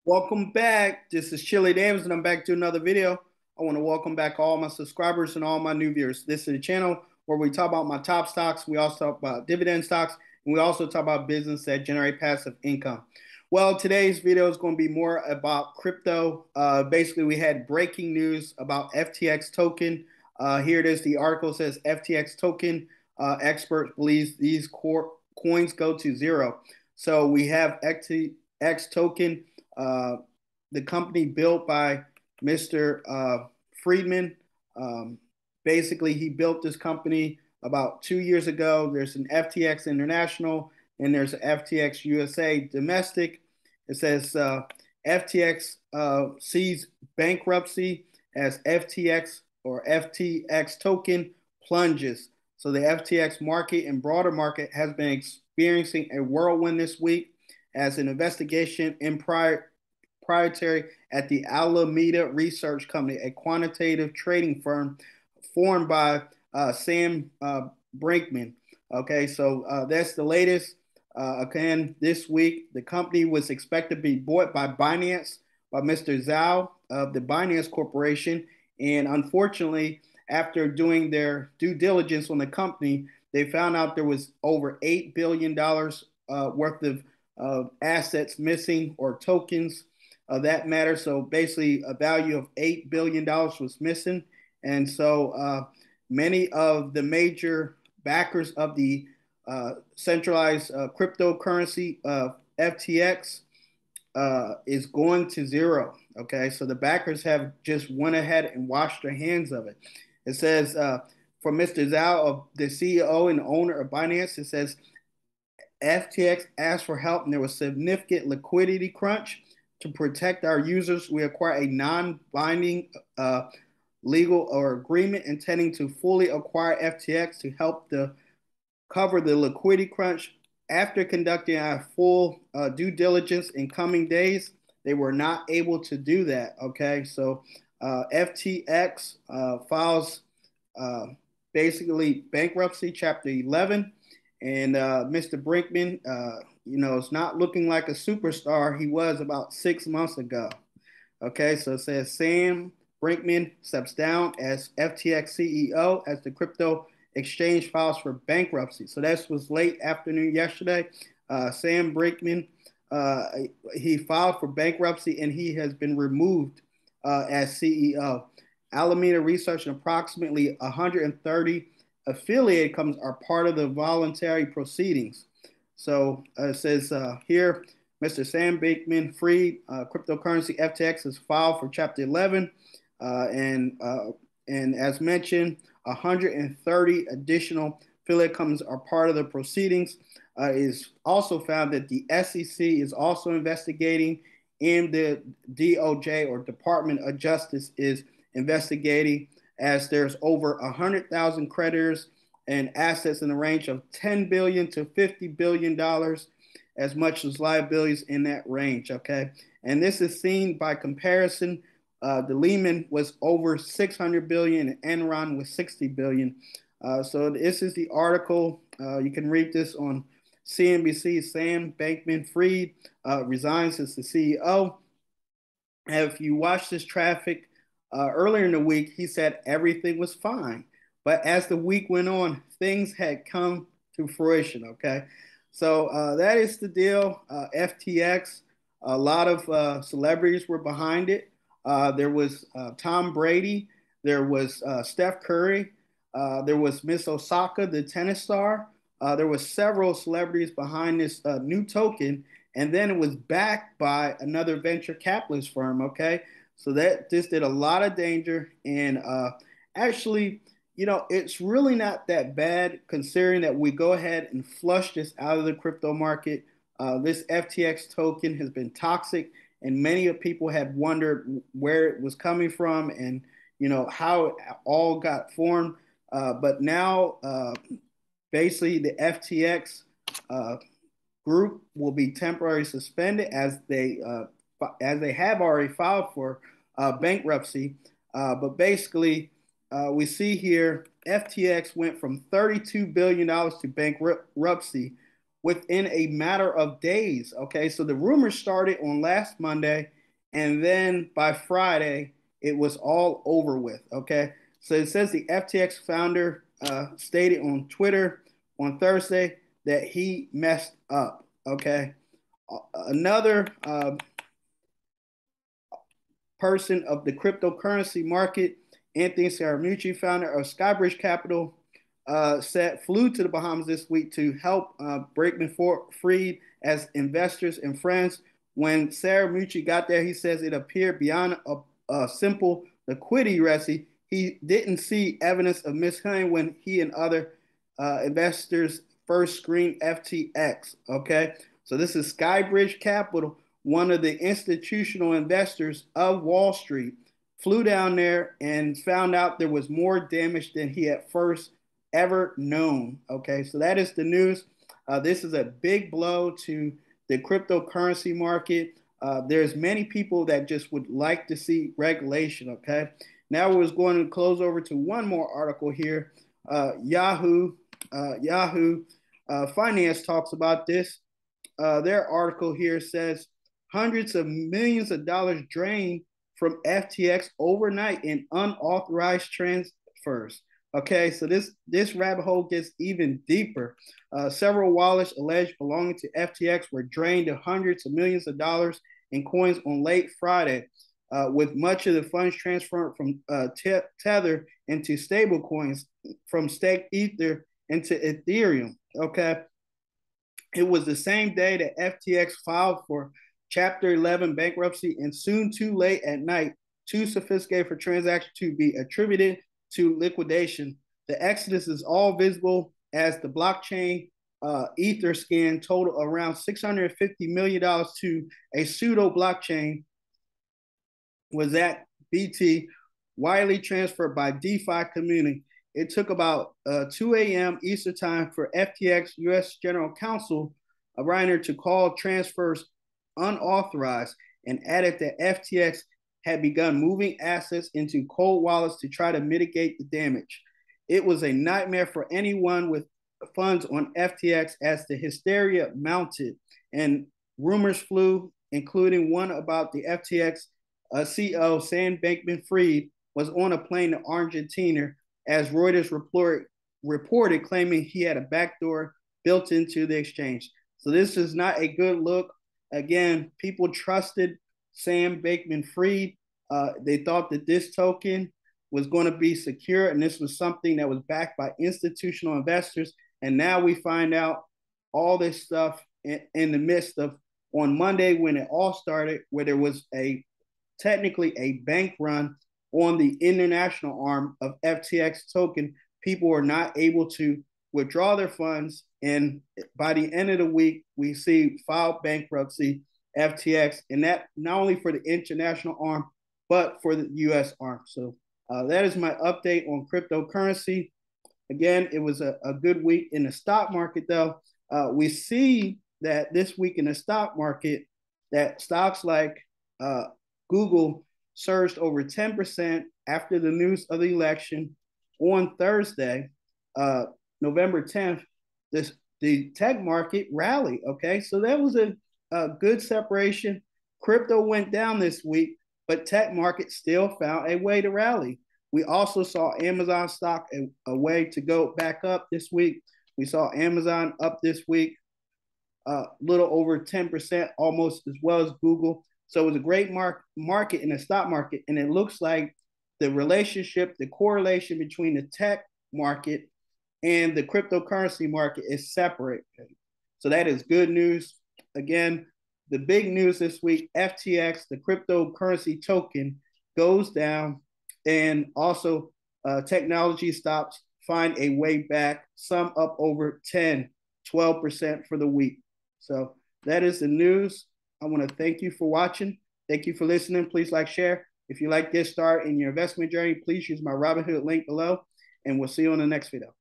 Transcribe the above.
Welcome back. This is Chili Davis, and I'm back to another video. I want to welcome back all my subscribers and all my new viewers. This is the channel where we talk about my top stocks. We also talk about dividend stocks, and we also talk about business that generate passive income. Well, today's video is going to be more about crypto. Basically, we had breaking news about FTX token. Here it is. The article says FTX token expert believes these coins go to zero. So we have FTX token, uh, the company built by Mr. Friedman. Um, Basically, he built this company about 2 years ago. There's an FTX International and there's an FTX USA domestic. It says FTX sees bankruptcy as FTX or FTX token plunges. So the FTX market and broader market has been experiencing a whirlwind this week as an investigation in proprietary at the Alameda Research Company, a quantitative trading firm formed by Sam Brinkman. Okay, so that's the latest. Again, this week, the company was expected to be bought by Binance, by Mr. Zhao of the Binance Corporation. And unfortunately, after doing their due diligence on the company, they found out there was over $8 billion worth of assets missing or tokens of that matter. So basically, a value of $8 billion was missing. And so many of the major backers of the centralized cryptocurrency FTX is going to zero. Okay, so the backers have just went ahead and washed their hands of it. It says for Mr. Zhao, of the CEO and owner of Binance, it says FTX asked for help and there was significant liquidity crunch. To protect our users, we acquire a non-binding legal or agreement intending to fully acquire FTX to help cover the liquidity crunch. After conducting a full due diligence in coming days, they were not able to do that. Okay, so FTX files basically bankruptcy, Chapter 11, and Mr. Brinkman, is not looking like a superstar he was about 6 months ago. Okay, so it says Sam Brinkman steps down as FTX CEO as the crypto exchange files for bankruptcy. So that was late afternoon yesterday. Sam Brinkman, he filed for bankruptcy and he has been removed as CEO. Alameda Research and approximately 130 affiliate companies are part of the voluntary proceedings. So it says here, Mr. Sam Bankman-Fried, cryptocurrency FTX has filed for Chapter 11, and as mentioned, 130 additional affiliate companies are part of the proceedings. It is also found that the SEC is also investigating, and the DOJ or Department of Justice is investigating, as there's over 100,000 creditors and assets in the range of $10 billion to $50 billion, as much as liabilities in that range. Okay, and this is seen by comparison. The Lehman was over 600 billion, and Enron was 60 billion. So this is the article. You can read this on CNBC. Sam Bankman-Fried resigns as the CEO. If you watch this traffic earlier in the week, he said everything was fine. But as the week went on, things had come to fruition. Okay, so that is the deal. FTX, a lot of celebrities were behind it. There was Tom Brady, there was Steph Curry, there was Miss Osaka, the tennis star. There was several celebrities behind this new token, and then it was backed by another venture capitalist firm. Okay, so that this did a lot of danger, and actually, it's really not that bad considering that we go ahead and flush this out of the crypto market. This FTX token has been toxic, and many of people had wondered where it was coming from and how it all got formed. But now, basically, the FTX group will be temporarily suspended as they have already filed for bankruptcy. But basically, we see here FTX went from $32 billion to bankruptcy within a matter of days. Okay, so the rumors started on last Monday, And then by Friday, it was all over with. Okay. So it says the FTX founder stated on Twitter on Thursday that he messed up. Okay. Another person of the cryptocurrency market, Anthony Scaramucci, founder of Skybridge Capital, flew to the Bahamas this week to help Brinkman-Fried as investors and friends. When Scaramucci got there, he says it appeared beyond a simple liquidity risk. He didn't see evidence of mishandling when he and other investors first screened FTX. Okay, so this is Skybridge Capital, one of the institutional investors of Wall Street, flew down there and found out there was more damage than he had first ever known. Okay, so that is the news. This is a big blow to the cryptocurrency market. There's many people that just would like to see regulation. Okay, now we're going to close over to one more article here. Yahoo Finance talks about this. Their article here says hundreds of millions of dollars drained from FTX overnight in unauthorized transfers. Okay, so this rabbit hole gets even deeper. Several wallets alleged belonging to FTX were drained of hundreds of millions of dollars in coins on late Friday, with much of the funds transferred from Tether into stable coins, from staked Ether into Ethereum. Okay, it was the same day that FTX filed for Chapter 11 bankruptcy, and soon too late at night, too sophisticated for transactions to be attributed to liquidation. The exodus is all visible as the blockchain Ether scan totaled around $650 million to a pseudo blockchain was at BT, widely transferred by DeFi community. It took about 2 a.m. Eastern time for FTX U.S. General Counsel Reiner to call transfers unauthorized and added that FTX had begun moving assets into cold wallets to try to mitigate the damage. It was a nightmare for anyone with funds on FTX as the hysteria mounted and rumors flew, including one about the FTX CEO Sam Bankman-Fried was on a plane to Argentina, as Reuters reported, claiming he had a backdoor built into the exchange. So this is not a good look. Again, people trusted Sam Bankman-Fried. They thought that this token was going to be secure, and this was something that was backed by institutional investors. And now we find out all this stuff in the midst of, on Monday when it all started, where there was technically a bank run on the international arm of FTX token. People were not able to withdraw their funds, and by the end of the week, we see filed bankruptcy FTX, and that not only for the international arm, but for the U.S. arm. So that is my update on cryptocurrency. Again, it was a good week in the stock market, though. We see that this week in the stock market, that stocks like Google surged over 10% after the news of the election on Thursday, November 10th. The tech market rallied. Okay, so that was a good separation. Crypto went down this week, but tech market still found a way to rally. We also saw Amazon stock a way to go back up this week. We saw Amazon up this week, little over 10%, almost as well as Google. So it was a great market in the stock market, and it looks like the relationship, the correlation between the tech market and the cryptocurrency market is separate. So that is good news. Again, the big news this week, FTX, the cryptocurrency token, goes down, and also technology stocks find a way back, some up over 10, 12% for the week. So that is the news. I want to thank you for watching. Thank you for listening. Please like, share. If you like this start in your investment journey, please use my Robinhood link below, and we'll see you on the next video.